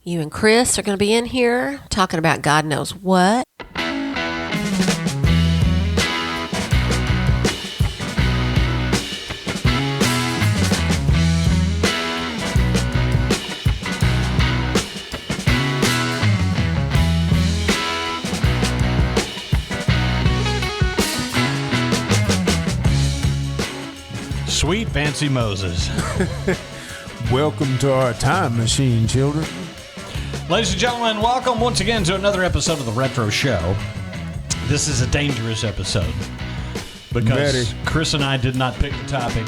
You and Chris are going to be in here talking about God knows what. Sweet fancy Moses. Welcome to our time machine, children. Ladies and gentlemen, welcome once again to another episode of The Retro Show. This is a dangerous episode because Chris and I did not pick the topic.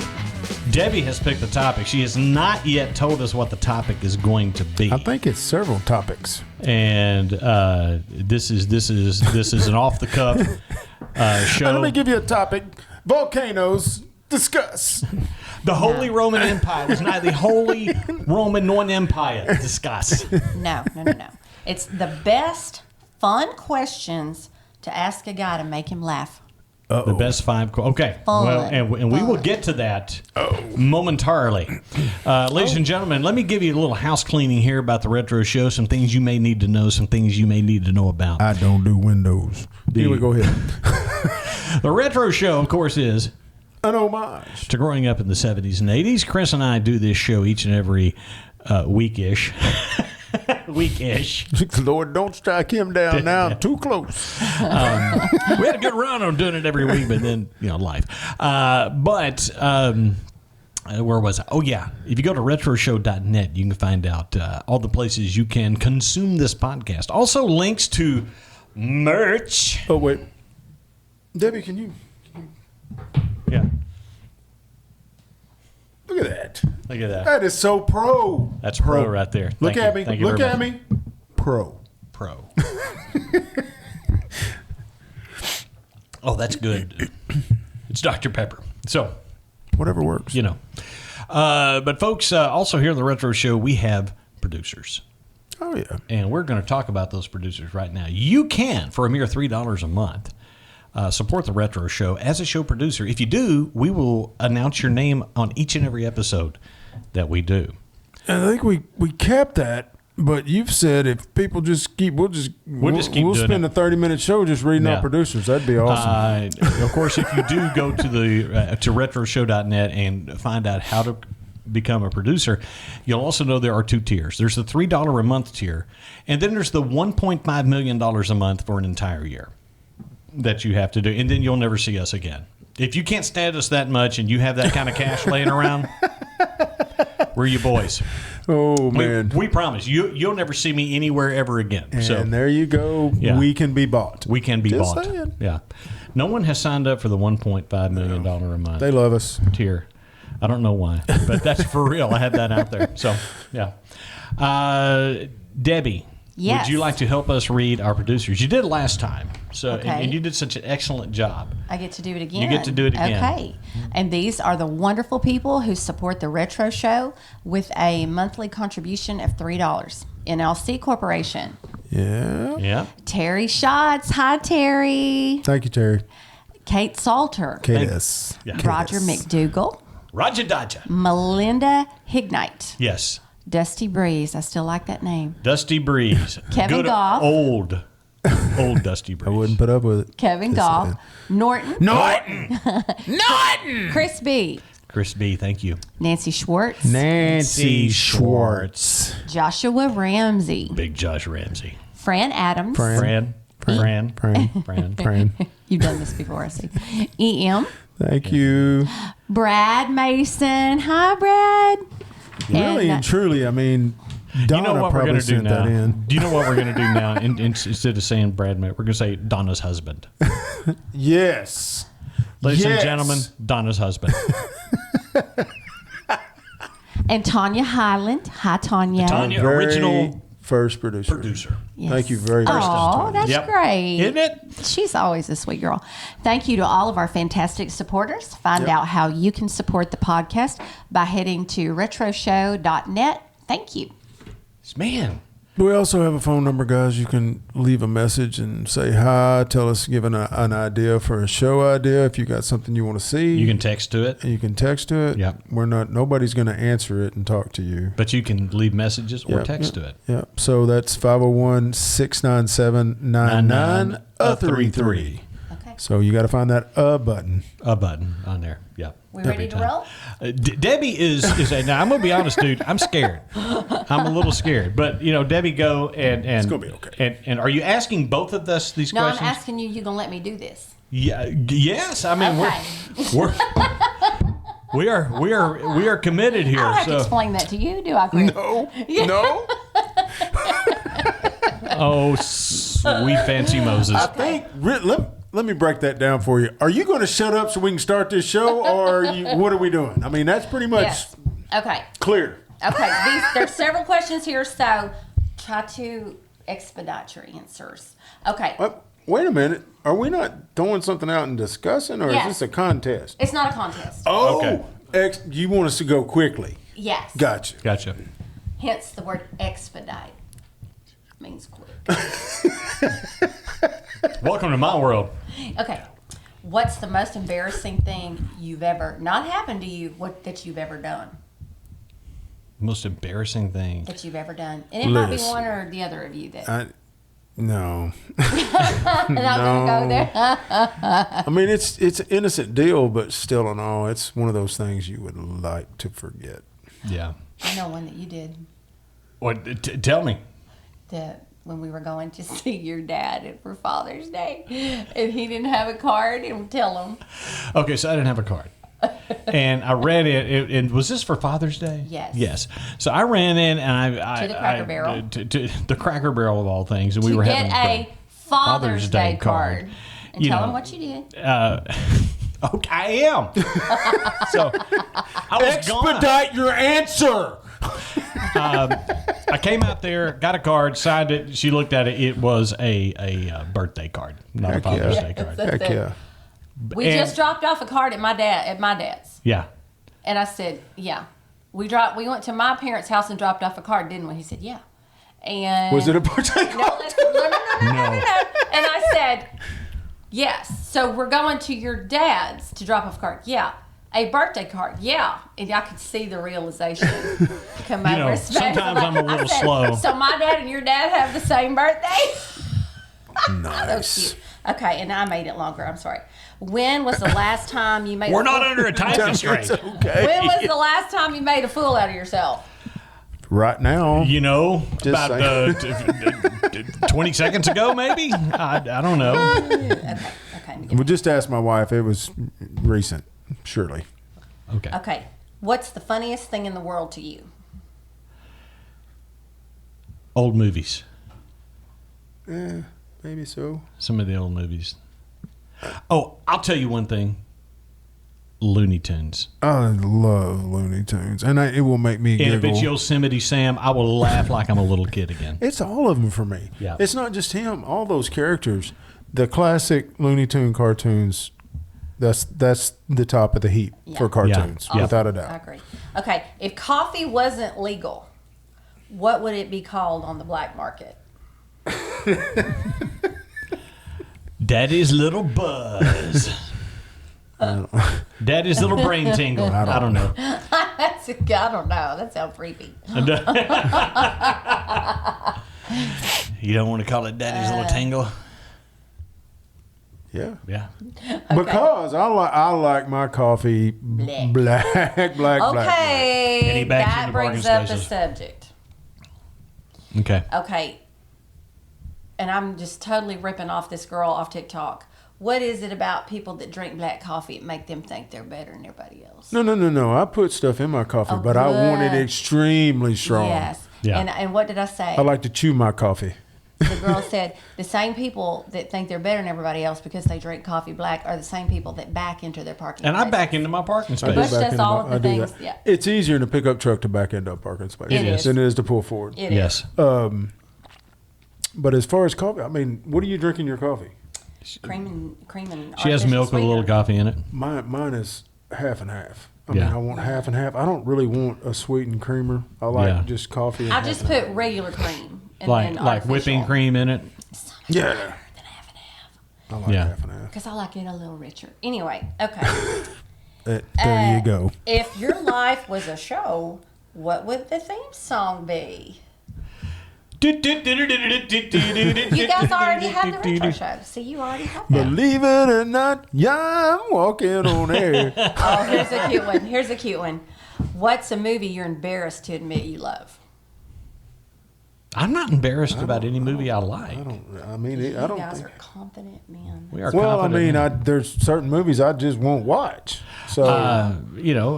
Debbie has picked the topic. She has not yet told us what the topic is going to be. I think it's several topics. And this is an off the cuff show. Let me give you a topic. Volcanoes. Discuss. The Holy Roman Empire was not the Holy Roman non-Empire. Discuss. No. It's the best fun questions to ask a guy to make him laugh. The best five. Okay. Fun. Well, and we will get to that momentarily. Ladies and gentlemen, let me give you a little house cleaning here about the Retro Show. Some things you may need to know, some things you may need to know about. I don't do windows. Anyway, go ahead. The Retro Show, of course, is an homage to growing up in the 70s and 80s. Chris and I do this show each and every weekish. Lord, don't strike him down now. Too close. We had a good run on doing it every week, but then, life. Where was I? Oh, yeah. If you go to retroshow.net, you can find out all the places you can consume this podcast. Also, links to merch. Oh, wait. Debbie, can you... Yeah. Look at that. Look at that. That is so pro. That's pro right there. Look at me. Look at me. Pro. Oh, that's good. It's Dr. Pepper. So, whatever works. But folks, also here on the Retro Show, we have producers. Oh, yeah. And we're going to talk about those producers right now. You can, for a mere $3 a month, support the Retro Show as a show producer. If you do, we will announce your name on each and every episode that we do. And I think we kept that, but you've said if people just keep, we'll spend a 30-minute show just reading out producers. That'd be awesome. Of course, if you do go to the to retroshow.net and find out how to become a producer, you'll also know there are two tiers. There's the $3 a month tier, and then there's the $1.5 million a month for an entire year that you have to do, and then you'll never see us again. If you can't stand us that much and you have that kind of cash laying around, we're you boys. Oh, man. We promise. You'll never see me anywhere ever again. And there you go. Yeah. We can be bought. We can be Just bought. Saying. Yeah. No one has signed up for the $1.5 million a month. They love us. Tier. I don't know why, but that's for real. I had that out there. So, yeah. Debbie. Yes. Would you like to help us read our producers? You did last time, Okay. and you did such an excellent job. I get to do it again. You get to do it again. Okay. And these are the wonderful people who support the Retro Show with a monthly contribution of $3. NLC Corporation. Yeah. Terry Schatz. Hi, Terry. Thank you, Terry. Kate Salter. KS. Yeah. Roger McDougall. Roger Dodger. Melinda Hignite. Yes. Dusty Breeze. I still like that name. Dusty Breeze. Kevin Good Goff. Old Dusty Breeze. I wouldn't put up with it. Kevin Goff. Norton. Chris B. Chris B, thank you. Nancy Schwartz. Nancy Schwartz. Joshua Ramsey. Big Josh Ramsey. Fran Adams. Fran. You've done this before, I see. E.M. Thank you. Brad Mason. Hi, Brad. Really and truly, I mean, Donna you know what we're going to do now? Do you know what we're going to do now? Instead of saying Brad, we're going to say Donna's husband. Yes. Ladies and gentlemen, Donna's husband. And Tanya Highland. Hi, Tanya. Tanya, original first producer. Yes. Thank you very much. Oh, that's great. Isn't it? She's always a sweet girl. Thank you to all of our fantastic supporters. Find out how you can support the podcast by heading to retroshow.net. Thank you. Man, We also have a phone number, guys. You can leave a message and say hi. Tell us, give an idea for a show idea. If you got something you want to see, You can text to it. You can text to it. Yep. Nobody's going to answer it and talk to you. But you can leave messages or text to it. Yeah. So that's 501-697-9933. Okay. So you got to find that button. A button on there. Yeah. We ready to roll? Debbie is now I'm gonna be honest, dude. I'm scared. I'm a little scared, but Debbie, go and It's gonna be okay. And are you asking both of us these No, questions? I'm asking you. You gonna let me do this? Yeah. Yes. I mean, Okay. we are committed here. I don't have to So explain that to you, do I, Chris? No. oh, sweet fancy Moses. I think let me break that down for you. Are you going to shut up so we can start this show, or what are we doing? I mean, that's pretty much Yes. Okay. clear. Okay. There's several questions here, so try to expedite your answers. Okay. Wait a minute. Are we not throwing something out and discussing, or Yes. is this a contest? It's not a contest. Oh, Okay. You want us to go quickly? Yes. Gotcha. Hence the word expedite. Means quick. Welcome to my world. Okay. What's the most embarrassing thing you've ever not happened to you? That you've ever done? Most embarrassing thing. That you've ever done, and it might be Liz. one or the other of you that. No. I'm not gonna go there. I mean, it's an innocent deal, but still in all, it's one of those things you would like to forget. Yeah. I know one that you did. What? Tell me. When we were going to see your dad for Father's Day, and he didn't have a card, and tell him. Okay, so I didn't have a card. And I read it, and was this for Father's Day? Yes. Yes. So I ran in, and I To the Cracker Barrel. to the Cracker Barrel of all things, and we were Get having a Father's Day card. And You tell know, him what you did. Okay, I am. So I was gone. Expedite your answer. I came out there, got a card, signed it. She looked at it. It was a birthday card, not a Heck Father's yeah. Day card. That's Heck it. yeah. We And- just dropped off a card at my dad's, Yeah. and I said, "Yeah." We went to my parents' house and dropped off a card, didn't we? He said, "Yeah." And Was it a birthday No, card? no. And I said, "Yes." So we're going to your dad's to drop off a card. Yeah. A birthday card. Yeah. And I could see the realization come over his face. sometimes I'm a little I said, slow. So my dad and your dad have the same birthday? Nice. Cute. Okay, and I made it longer. I'm sorry. When was the last time you made? We're not under a time constraint. Okay. When was the last time you made a fool out of yourself? Right now. About saying. 20 seconds ago, maybe? I don't know. Okay. We just asked my wife. It was recent, surely. Okay. Okay. What's the funniest thing in the world to you? Old movies. Maybe so. Some of the old movies. Oh, I'll tell you one thing. Looney Tunes. I love Looney Tunes, and it will make me And giggle. if it's Yosemite Sam, I will laugh like I'm a little kid again. It's all of them for me. Yeah. It's not just him. All those characters, the classic Looney Tune cartoons. That's the top of the heap for cartoons, Yeah. without a I doubt. agree. Okay. If coffee wasn't legal, what would it be called on the black market? Daddy's little buzz. Daddy's little brain tingle. I don't know. I don't know. That sounds creepy. You don't want to call it Daddy's little tingle? Yeah. Yeah. Because I like my coffee black. Okay. And he backs that into brings parking up the spaces. subject. Okay. Okay. And I'm just totally ripping off this girl off TikTok. What is it about people that drink black coffee that make them think they're better than everybody else? No. I put stuff in my coffee, but I want it good. extremely strong. Yes. Yeah. And what did I say? I like to chew my coffee. The girl said the same people that think they're better than everybody else because they drink coffee black are the same people that back into their parking And I spaces. back into my parking I do Butch space. back does into all my- of the I do things, that. yeah. It's easier in a pickup truck to back into a parking space It is. than it is to pull forward. It Yes. is. But as far as coffee, I mean, what do you drink in your coffee? Cream and She has artificial milk with a little sweetener. coffee in it. Mine is half and half. I Yeah. mean, I want half and half. I don't really want a sweetened creamer. I like Yeah. just coffee. And I half just and put half. regular cream And like then whipping artificial. cream in it. It's so much Yeah. better than half and half. I like Yeah. half and half. Because I like it a little richer. Anyway, okay. There you go. If your life was a show, what would the theme song be? You guys already have the retro show. See, you already have that. Believe it or not, yeah, I'm walking on air. Oh, here's a cute one. Here's a cute one. What's a movie you're embarrassed to admit you love? I'm not embarrassed about any movie I like. I don't You think. guys are confident men. We are Well, I confident. mean, there's certain movies I just won't watch. So I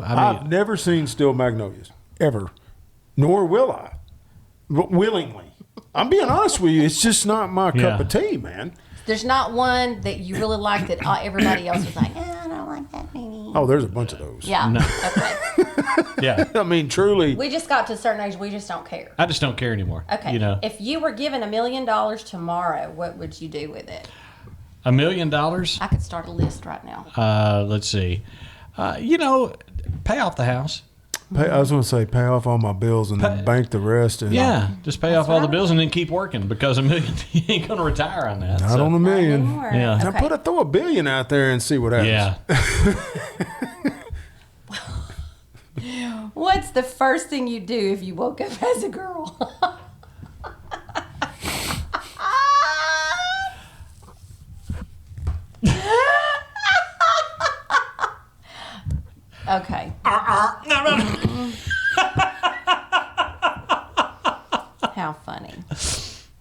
I've never seen Still Magnolias ever, nor will I, but willingly. I'm being honest with you. It's just not my cup of tea, man. There's not one that you really like that everybody else was like, I don't like that movie. Oh, there's a bunch of those. Yeah. No. Okay. yeah, I mean, truly. We just got to a certain age. We just don't care. I just don't care anymore. Okay. You know, If you were given $1 million tomorrow, what would you do with it? $1 million. I could start a list right now. Let's see. Pay off the house. I was going to say pay off all my bills and then bank the rest. And Yeah, just pay off all the right. bills and then keep working because $1 million you ain't gonna retire on that. Not on $1 million. Anymore. Yeah. Now Okay. throw $1 billion out there and see what happens. Yeah. What's the first thing you do if you woke up as a girl? Okay. How funny.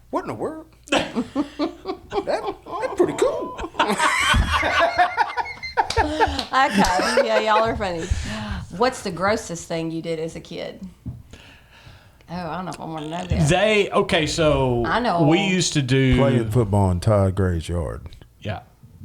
What in the world? That's pretty cool. Okay. Yeah, y'all are funny. What's the grossest thing you did as a kid? Oh, I don't know if I want to know that. So I know. we used to do Playing football in Todd Gray's yard. Yeah.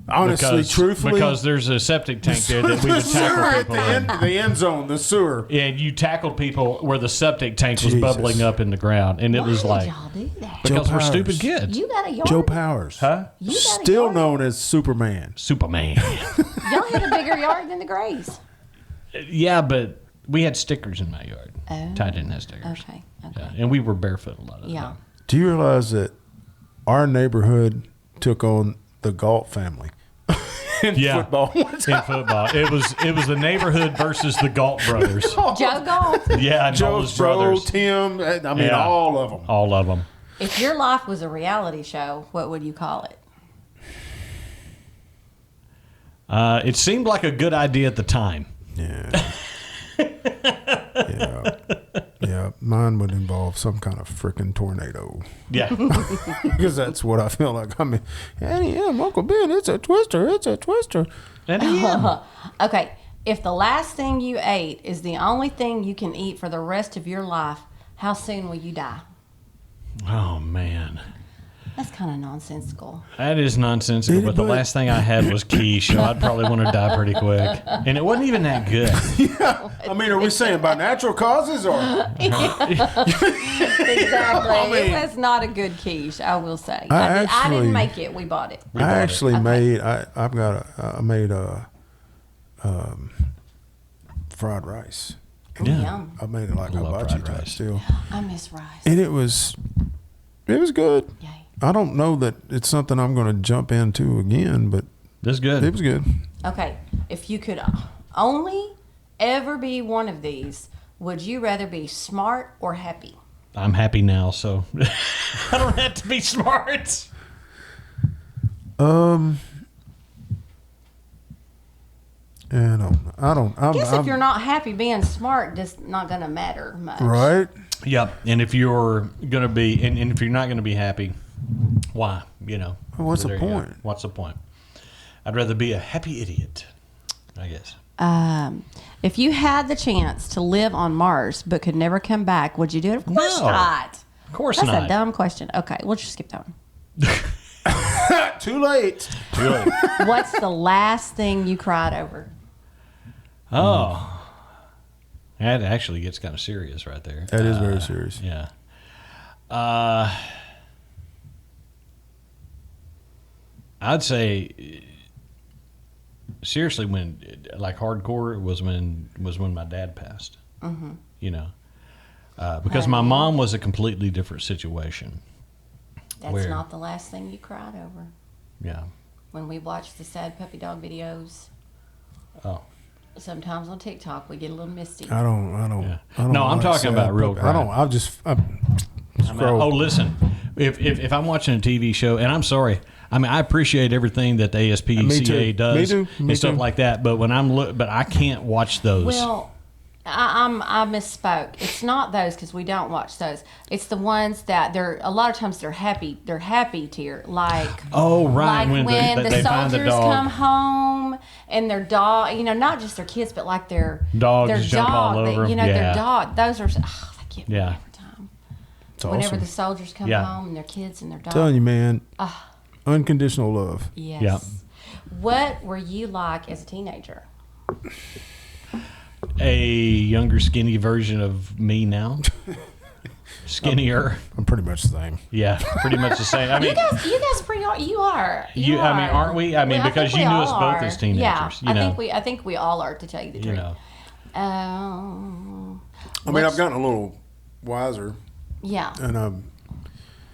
Honestly, truthfully. Because there's a septic tank there that we would tackle people in. The end zone, the sewer. And you tackled people where the septic tank was Jesus. bubbling up in the ground. And it Why was did like, y'all do that? because we're Powers. stupid kids. You got a yard? Joe Powers. Huh? You got a Still yard? known as Superman. Superman. Y'all had a bigger yard than the Grays. Yeah, but we had stickers in my yard. Oh. Ty didn't have stickers. Okay. Okay. Yeah, and we were barefoot a lot of the Yeah. time. Do you realize that our neighborhood took on the Galt family in football? In football. It was the neighborhood versus the Galt brothers. Joe Gold. Yeah, and all Joe, his Bro, brothers. Tim, I mean, Yeah. all of them. All of them. If your life was a reality show, what would you call it? It seemed like a good idea at the time. Yeah. Yeah, mine would involve some kind of freaking tornado. Yeah. Because that's what I feel like. I mean, yeah, Uncle Ben, it's a twister. And yeah. Okay. If the last thing you ate is the only thing you can eat for the rest of your life, how soon will you die? Oh, man. That's kind of nonsensical. That is nonsensical, but the lage thing I had was quiche, so I'd probably want to die pretty quick. And it wasn't even that good. I mean, are we saying by natural causes or? Exactly. mean- It was not a good quiche, I will say. I I didn't actually- make it. We bought it. I actually made. I made fried rice. Yeah. Yum. I made it like I love hibachi fried type rice. still, I miss rice. and it was good. Yay. I don't know that it's something I'm going to jump into again, but This is good. it was good. Okay. If you could only ever be one of these, would you rather be smart or happy? I'm happy now, so I don't have to be smart. Yeah, I don't. I guess if you're not happy, being smart just not going to matter much. right, Yep. And if you're going to be, and if you're not going to be happy, why? You know. Well, what's So the there you go. point? What's the point? I'd rather be a happy idiot, I guess. If you had the chance to live on Mars but could never come back, would you do it? Of course No. not. Of course That's not. a dumb question. Okay, we'll just skip that one. too late. Too late. What's the last thing you cried over? Oh. That actually gets kind of serious right there. That is very serious. Yeah. I'd say seriously, when like hardcore was when my dad passed. You know, Because my mom was a completely different situation. That's Where? not the last thing you cried over. Yeah. When we watch the sad puppy dog videos, Oh. sometimes on TikTok we get a little misty. I don't. Yeah. I don't No, I'm like talking sad about real puppy. I don't. crime. I'll just scroll. Oh, listen. If I'm watching a TV show, and I'm sorry, I mean I appreciate everything that the ASPCA does Me too. and stuff like that, but when but I can't watch those. Well, I misspoke. It's not those because we don't watch those. It's the ones that a lot of times they're happy tier, like Oh, right. like when they find the soldiers dog. come home and their dog, not just their kids, but like their Dogs their jump all dog, over. their Yeah. dog. Those are they get me Yeah. every time. It's Whenever awesome. the soldiers come Yeah. home and their kids and their dog. Telling you, man. Unconditional love. Yes. Yeah. What were you like as a teenager? A younger, skinny version of me now. Skinnier. I'm pretty much the same. Yeah, pretty much the same. I mean, You guys pretty are. You are. I mean, aren't we? I mean, Well, because think you we knew all us both are. as teenagers. Yeah, you know, I think we all are, to tell you the you truth. know. I mean, I've gotten a little wiser, Yeah, and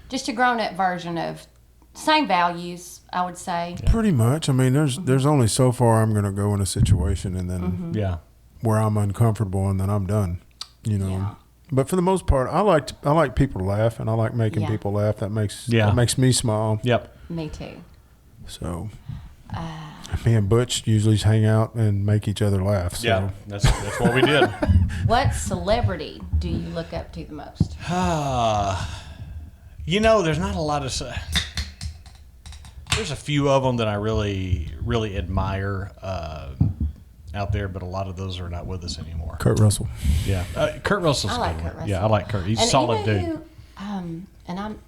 just a grown-up version of same values, I would say. pretty much. I mean, there's only so far I'm going to go in a situation, and then Yeah. where I'm uncomfortable, and then I'm done. Yeah. But for the most part, I like people to laugh, and I like making Yeah. people laugh. That makes me smile. Yep. Me too. So, me and Butch usually hang out and make each other laugh. So. Yeah. That's what we did. What celebrity do you look up to the most? There's not a lot of. There's a few of them that I really, really admire out there, but a lot of those are not with us anymore. Kurt Russell. Yeah, Kurt Russell's I a like good Kurt one. Russell. Yeah, I like Kurt. He's a And solid you know dude. who, and I'm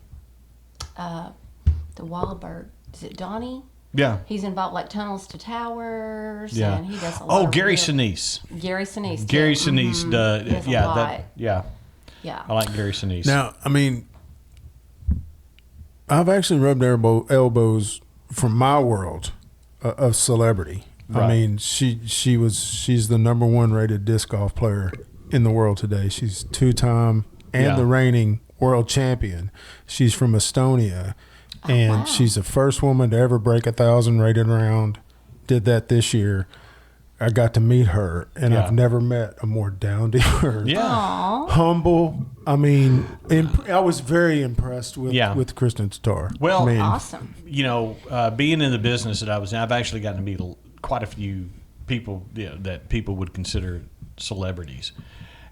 the Wahlberg. Is it Donnie? Yeah. He's involved like Tunnels to Towers, Yeah. and he does a lot. Oh, of Gary real- Sinise. Gary Sinise. Gary too. Sinise. He does a Yeah. lot. Yeah. Yeah. I like Gary Sinise. Now, I mean, I've actually rubbed elbows from my world of celebrity. Right. I mean, she's the number 1 rated disc golf player in the world today. She's 2-time and Yeah. the reigning world champion. She's from Estonia, and wow. she's the first woman to ever break 1,000 rated round. Did that this year. I got to meet her, and Yeah. I've never met a more down to earth, yeah. Aw. humble. I mean, I was very impressed with Kristen Tatar. Well, I mean, Awesome. Being in the business that I was in, I've actually gotten to meet quite a few people that people would consider celebrities.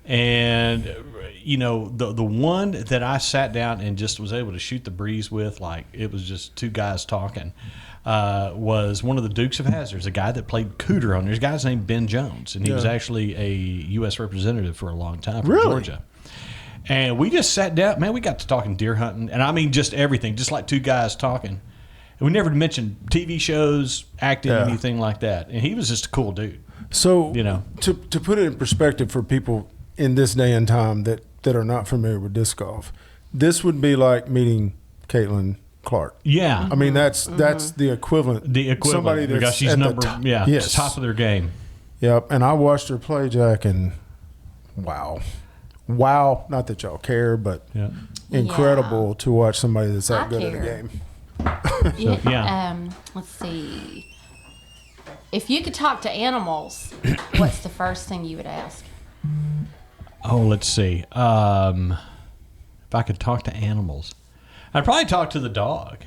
And, the one that I sat down and just was able to shoot the breeze with, like it was just two guys talking, was one of the Dukes of Hazzard, a guy that played Cooter on there. This guy's named Ben Jones, and he was actually a U.S. representative for a long time from Georgia. And we just sat down, man, we got to talking deer hunting, and I mean just everything, just like two guys talking. And we never mentioned TV shows, acting, anything like that. And he was just a cool dude. so You know. to put it in perspective for people in this day and time that are not familiar with disc golf, this would be like meeting Caitlin Clark. Yeah. I mean, that's the equivalent. The equivalent, Somebody that's because she's at the number, top. yeah, Yes. top of their game. Yep. And I watched her play, Jack, and wow. Not that y'all care, but Yeah. incredible to watch somebody that's that I good at a care. game. yeah. Let's see. If you could talk to animals, what's the first thing you would ask? Oh, let's see. If I could talk to animals, I'd probably talk to the dog.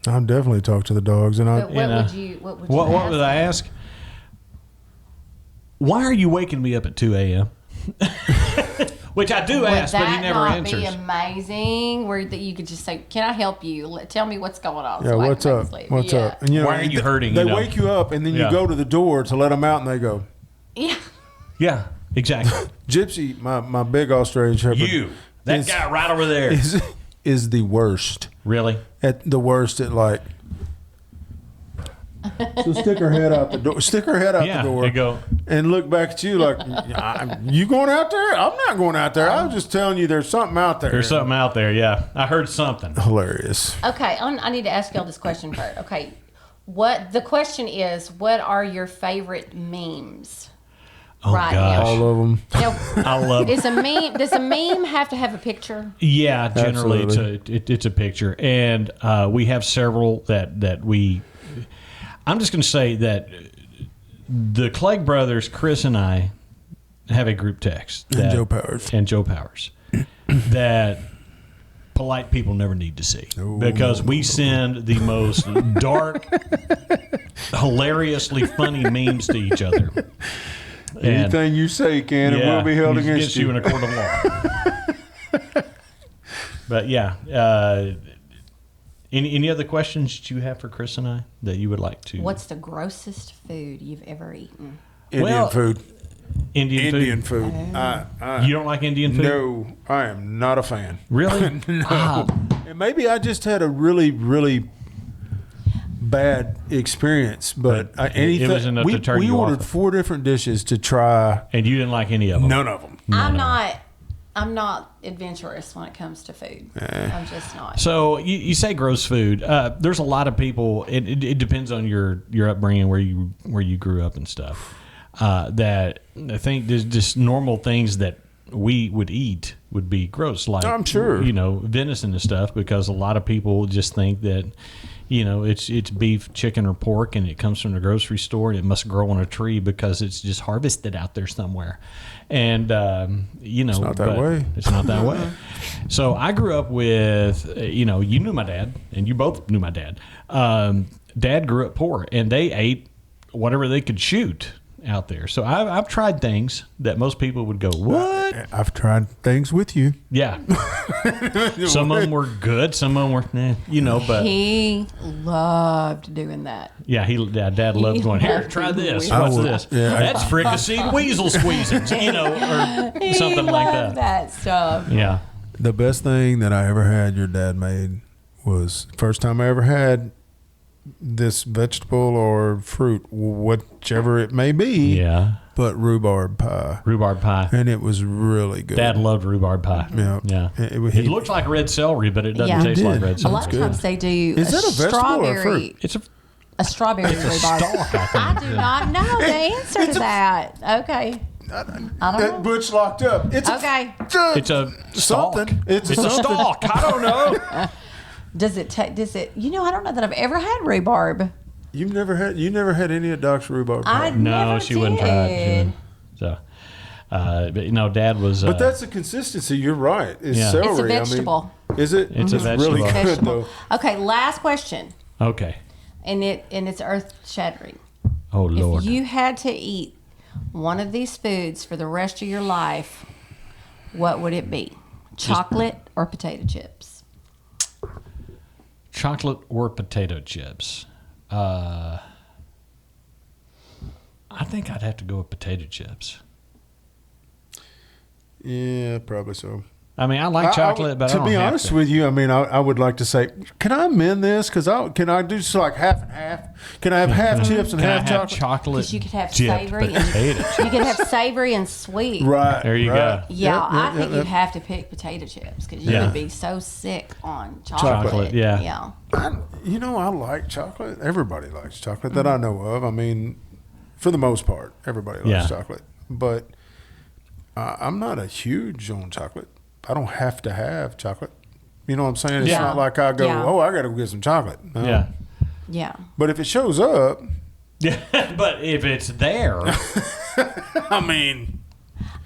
I've definitely talked to the dogs, and But what know, would you? What would you? What ask would I them? ask? Why are you waking me up at 2 a.m.? Which I do Would ask, but he that never not answers. be amazing? Where that you could just say, "Can I help you? Tell me what's going on." yeah, so I what's can up? sleep." What's Yeah. up? And, Why are you hurting, They you know? wake you up, and then Yeah. you go to the door to let them out, and they go, Yeah. Yeah, exactly. Gypsy, my big Australian Shepherd, that is- guy right over there. is the worst. Really? At the worst at like. So stick her head out the door. Stick her head out Yeah, the door. there you go. And look back at you like, you going out there? I'm not going out there. I was just telling you there's something out there. There's something out there, yeah. I heard something. Hilarious. Okay, I need to ask y'all this question first. Okay, what the question is? What are your favorite memes? right gosh. now. All of them. Now, I love it. does a meme have to have a picture? Yeah, generally Absolutely. it's a picture, and we have several that we. I'm just going to say that the Clegg brothers, Chris and I, have a group text And Joe Powers. that polite people never need to see because we send the most dark, hilariously funny memes to each other. And, Anything you say, Ken, it will be held against you. in a court of law. But yeah, any other questions that you have for Chris and I that you would like to? What's the grossest food you've ever eaten? Indian food. Indian food? You don't like Indian food? No, I am not a fan. Really? No. And maybe I just had a really, really bad experience, but it was enough to turn we you ordered off. 4 different dishes to try. And you didn't like any of them? None of them. I'm not adventurous when it comes to food. I'm just not. So you say gross food. There's a lot of people. It depends on your upbringing, where you grew up and stuff. That I think there's just normal things that we would eat would be gross, like I'm sure, venison and stuff, because a lot of people just think that it's beef, chicken, or pork, and it comes from the grocery store and it must grow on a tree because it's just harvested out there somewhere. And it's not that way. It's not that way. So I grew up with you knew my dad, and you both knew my dad. Dad grew up poor, and they ate whatever they could shoot out there. So I've tried things that most people would go, what? I've tried things with you. Yeah. Some of them were good. Some of them were, but He loved doing that. yeah, Dad loved going, here, loved try doing this. weasel What's stuff. this? Yeah, That's fricasseed weasel squeezins, or something He like loved that. stuff. Yeah. The best thing that I ever had your dad made was first time I ever had this vegetable or fruit, whichever it may be. Yeah. But rhubarb pie. Rhubarb pie. And it was really good. Dad loved rhubarb pie. Yeah. Yeah. It looks like red celery, but it doesn't Yeah. taste It like did. red A celery. lot of good. times they do Is that a vegetable or a fruit? It's a strawberry rhubarb. stalk, I think. I do not know the answer to that. Okay. I don't know. Butch locked up. It's Okay. It's a stalk. something. It's a something. stalk. I don't know. Does it? I don't know that I've ever had rhubarb. You never had any of Doc's rhubarb pie. I No, never she wouldn't try it. She did. wouldn't. So, but Dad was. But that's the consistency. You're right. It's Yeah. celery. It's a I mean, vegetable. is it? It's a really vegetable. good Vegetable. though. Okay, last question, okay. and it's earth shattering. Oh Lord. If you had to eat one of these foods for the rest of your life, what would it be? Chocolate or potato chips? Chocolate or potato chips? I think I'd have to go with potato chips. Yeah, probably so. I mean, I like chocolate, but I to don't be have honest to. with you, I mean, I would like to say, can I amend this? Because can I do just like half and half? Can I have half chips and Can I half have chocolate? chocolate? Because you could have dipped savory potato and you could have savory and sweet. Right. There you right. go. Yeah, Yep, I yep, think yep, you'd have to pick potato chips because you Yeah. would be so sick on chocolate. Chocolate, yeah. Yeah. I like chocolate. Everybody likes chocolate that I know of. I mean, for the most part, everybody likes Yeah. chocolate. But I'm not a huge on chocolate. I don't have to have chocolate. You know what I'm saying? It's Yeah. not like I go, Yeah. oh, I got to go get some chocolate. No. Yeah. Yeah. But if it shows up, Yeah. But if it's there, I mean,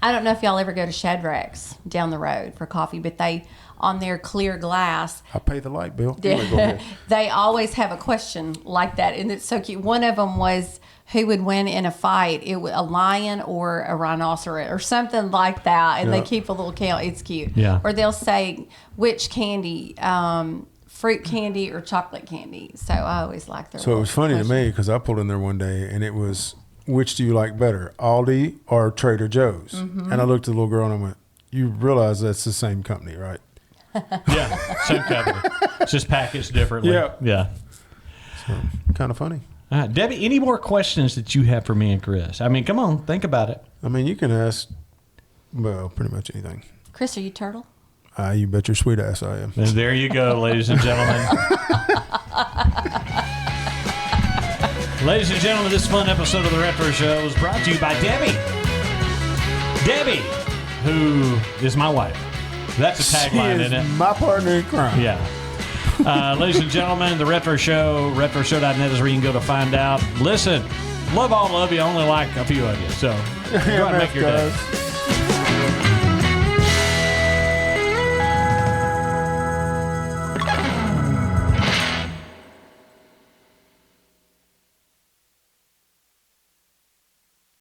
I don't know if y'all ever go to Shadrack's down the road for coffee, but they, on their clear glass, I pay the light bill. Anyway, go ahead. they always have a question like that. And it's so cute. One of them was, who would win in a fight? It was a lion or a rhinoceros or something like that. And Yeah. they keep a little count. It's cute. Yeah. Or they'll say, which candy, fruit candy or chocolate candy. So I always like their So it was funny to question. me because I pulled in there one day and it was, which do you like better, Aldi or Trader Joe's? Mm-hmm. And I looked at the little girl and I went, you realize that's the same company, right? yeah, same company. It's just packaged differently. Yeah. Yeah. Kind of funny. All right, Debbie, any more questions that you have for me and Chris? I mean, come on, think about it. I mean, you can ask, well, pretty much anything. Chris, are you turtle? You bet your sweet ass I am. And there you go, ladies and gentlemen. Ladies and gentlemen, this fun episode of The Retro Show was brought to you by Debbie. Debbie, who is my wife. That's a tagline, She isn't is it? my partner in crime. Yeah. Ladies and gentlemen, the Retro Show, retroshow.net is where you can go to find out. Listen, love all of you, only like a few of you. So go ahead and make your day.